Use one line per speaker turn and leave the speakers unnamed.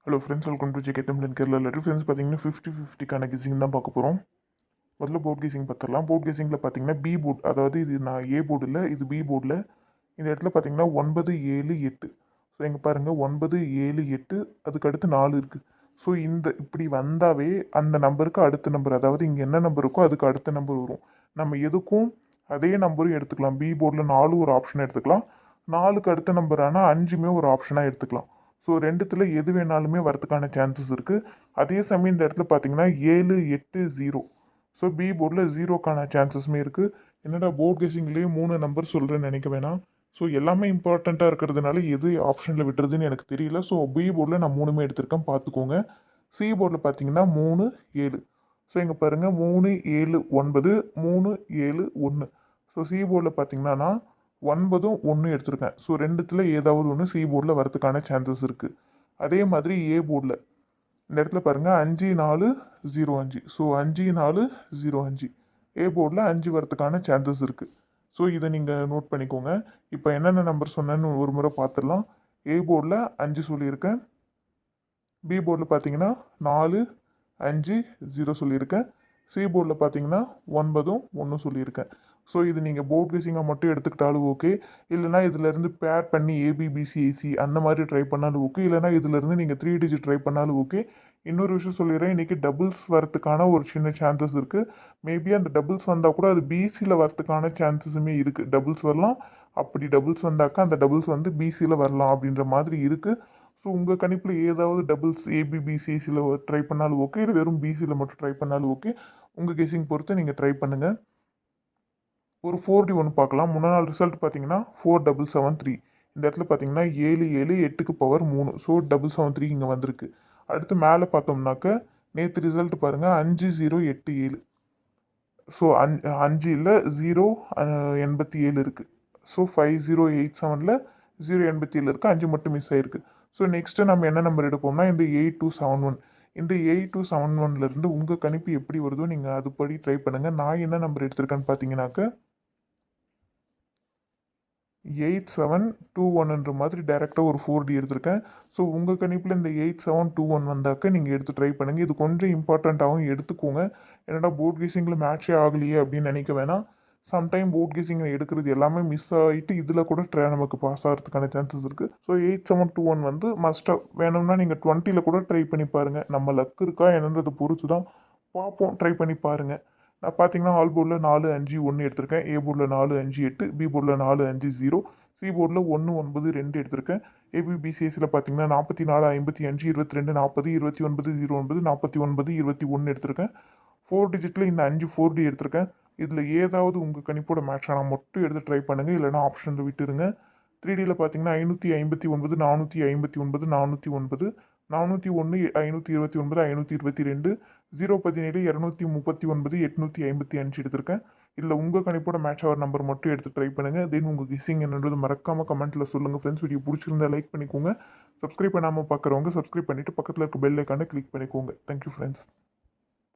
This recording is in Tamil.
Hello friends, welcome to JK தமிழன் கேரளா லெட்டர். ஃப்ரெண்ட்ஸ் பார்த்தீங்கன்னா 50-50க்கான கெஸிங் தான் பார்க்க போகிறோம். முதல்ல போர்ட் கெஸிங் பார்த்துடலாம். போர்ட் கெஸிங்கில் பார்த்தீங்கன்னா பி போர்ட், அதாவது இது நான் ஏ போர்டு இல்லை, இது பி போர்டில். இந்த இடத்துல பார்த்தீங்கன்னா 9 7 8. ஸோ இங்கே பாருங்கள் 9 7 8, அதுக்கு அடுத்து 4 இருக்குது. ஸோ இப்படி வந்தாவே அந்த நம்பருக்கு அடுத்த நம்பர், அதாவது இங்கே என்ன நம்பர் இருக்கோ அதுக்கு அடுத்த நம்பர் வரும். நம்ம எதுக்கும் அதே நம்பரும் எடுத்துக்கலாம். பி போர்டில் 4 ஒரு ஆப்ஷன் எடுத்துக்கலாம், 4க்கு அடுத்த நம்பரான 5மே ஒரு ஆப்ஷனாக எடுத்துக்கலாம். ஸோ ரெண்டுத்தில் எது வேணாலுமே வரதுக்கான சான்சஸ் இருக்குது. அதே சமயம் இந்த இடத்துல பார்த்தீங்கன்னா 7 8 0. ஸோ பி போர்டில் 0க்கான சான்சஸுமே இருக்குது. என்னடா போர்ட் கெஸிங்லேயே 3 நம்பர் சொல்கிறேன்னு நினைக்க வேணாம். ஸோ எல்லாமே இம்பார்ட்டண்ட்டாக இருக்கிறதுனால எது ஆப்ஷனில் விட்டுறதுன்னு எனக்கு தெரியல. ஸோ பி போர்டில் நான் 3மே எடுத்திருக்கேன், பார்த்துக்கோங்க. சி போர்டில் பார்த்தீங்கன்னா 3 7. ஸோ இங்கே பாருங்கள் 3 7 9 3 7 1. ஸோ சி போர்டில் பார்த்தீங்கன்னா நான் 9ம் 1 எடுத்திருக்கேன். ஸோ ரெண்டுத்தில் ஏதாவது ஒன்று சி போர்டில் வரதுக்கான சான்சஸ் இருக்குது. அதே மாதிரி ஏ போர்டில் இந்த இடத்துல பாருங்கள் 5 4 0 5. ஸோ 5 4 0 5. ஏ போர்டில் 5 வரதுக்கான சான்சஸ் இருக்குது. ஸோ இதை நீங்கள் நோட் பண்ணிக்கோங்க. இப்போ என்னென்ன நம்பர் சொன்னேன்னு ஒரு முறை பார்த்துடலாம். ஏ போர்டில் 5 சொல்லியிருக்கேன், பி போர்டில் பார்த்தீங்கன்னா 4 5 0 சொல்லியிருக்கேன், சி போர்டில் பார்த்தீங்கன்னா 9ம் 1 சொல்லியிருக்கேன். ஸோ இது நீங்கள் போர்ட் கெஸிங்காக மட்டும் எடுத்துக்கிட்டாலும் ஓகே, இல்லைனா இதிலேருந்து பேர் பண்ணி ஏபிபிசிஏசி அந்த மாதிரி ட்ரை பண்ணாலும் ஓகே, இல்லைனா இதிலேருந்து நீங்கள் 3 டிஜிட் ட்ரை பண்ணாலும் ஓகே. இன்னொரு விஷயம் சொல்லிடுறேன், இன்றைக்கி டபுள்ஸ் வரத்துக்கான ஒரு சின்ன சான்சஸ் இருக்குது. மேபி அந்த டபுள்ஸ் வந்தால் கூட அது பிசியில் வரத்துக்கான சான்சஸுமே இருக்குது. டபுள்ஸ் வரலாம், அப்படி டபுள்ஸ் வந்தாக்கா அந்த டபுள்ஸ் வந்து பிசியில் வரலாம் அப்படின்ற மாதிரி இருக்குது. ஸோ உங்கள் கணிப்பில் ஏதாவது டபுள்ஸ் ஏபிபிசிசியில் ட்ரை பண்ணாலும் ஓகே, இல்லை வெறும் பிசியில் மட்டும் ட்ரை பண்ணாலும் ஓகே. உங்கள் கெஸிங் பொறுத்து நீங்கள் ட்ரை பண்ணுங்கள். ஒரு 4D ஒன்று பார்க்கலாம். முன்னா நாள் ரிசல்ட் பார்த்தீங்கன்னா 4773. இந்த இடத்துல பார்த்தீங்கன்னா 7 7 8க்கு பவர் 3. ஸோ 773 இங்கே வந்திருக்கு. அடுத்து மேலே பார்த்தோம்னாக்க நேற்று ரிசல்ட் பாருங்கள் 5 0 8 7. ஸோ 5 இல்லை 0 87 இருக்குது. ஸோ 5087ல் 087 இருக்குது, 5 மட்டும் மிஸ் ஆகிருக்கு. ஸோ நெக்ஸ்ட்டு நம்ம என்ன நம்பர் எடுப்போம்னா இந்த 8271. இந்த 8271லேருந்து உங்கள் கணிப்பு எப்படி வருதோ நீங்கள் அதுபடி ட்ரை பண்ணுங்கள். நான் என்ன நம்பர் எடுத்திருக்கேன்னு பார்த்தீங்கன்னாக்க 8721ன்ற மாதிரி டேரெக்டாக ஒரு 4D எடுத்திருக்கேன். ஸோ உங்கள் கணிப்பில் இந்த 8721 வந்தாக்க நீங்கள் எடுத்து ட்ரை பண்ணுங்கள். இது கொஞ்சம் இம்பார்ட்டண்ட்டாகவும் எடுத்துக்கோங்க. என்னடா போர்ட் கெஸிங்கில் மேட்சே ஆகலையே அப்படின்னு நினைக்க வேணாம். சம்டைம் போர்ட் கெஸிங்கில் எடுக்கிறது எல்லாமே மிஸ் ஆகிட்டு இதில் கூட நமக்கு பாஸ் ஆகிறதுக்கான சான்சஸ் இருக்குது. ஸோ 8721 வந்து மஸ்ட்டாக வேணும்னா நீங்கள் 20ல் கூட ட்ரை பண்ணி பாருங்கள். நம்ம லக் இருக்கா என்னன்றதை பொறுத்து தான் பார்ப்போம். ட்ரை பண்ணி பாருங்கள். நான் பார்த்தீங்கன்னா ஆல் போர்டில் 4 5 1 எடுத்திருக்கேன், ஏ போர்டில் 4 5 8, பி போர்டில் 4 5 0, சி போர்டில் 1 9 2 எடுத்திருக்கேன். ஏபிபிசிஎஸ்சியில் பார்த்தீங்கன்னா 44 55 22 40 29 09 49 21 எடுத்திருக்கேன். 4 டிஜிட்டில் இந்த 5 4D எடுத்திருக்கேன். இதில் ஏதாவது உங்கள் கணிப்போட மேட்ச் ஆனால் மட்டும் எடுத்து ட்ரை பண்ணுங்கள், இல்லைனா ஆப்ஷனில் விட்டுருங்க. 3Dயில் பார்த்தீங்கன்னா 559 459 409 401 529 522 017 239 855 எடுத்திருக்கேன். இதில் உங்கள் கணிப்போட மேட்ச் ஆகிற நம்பர் மட்டும் எடுத்து ட்ரை பண்ணுங்கள். தென் உங்கள் கெஸ்ஸிங் என்னன்றது மறக்காமல் கமெண்ட்டில் சொல்லுங்கள் ஃப்ரெண்ட்ஸ். வீடியோ பிடிச்சிருந்தா லைக் பண்ணிக்கோங்க. சப்ஸ்கிரைப் பண்ணாமல் பார்க்குறவங்க சப்ஸ்கிரைப் பண்ணிவிட்டு பக்கத்தில் இருக்க பெல் ஐக்கானை கிளிக் பண்ணிக்கோங்க. Thank you friends.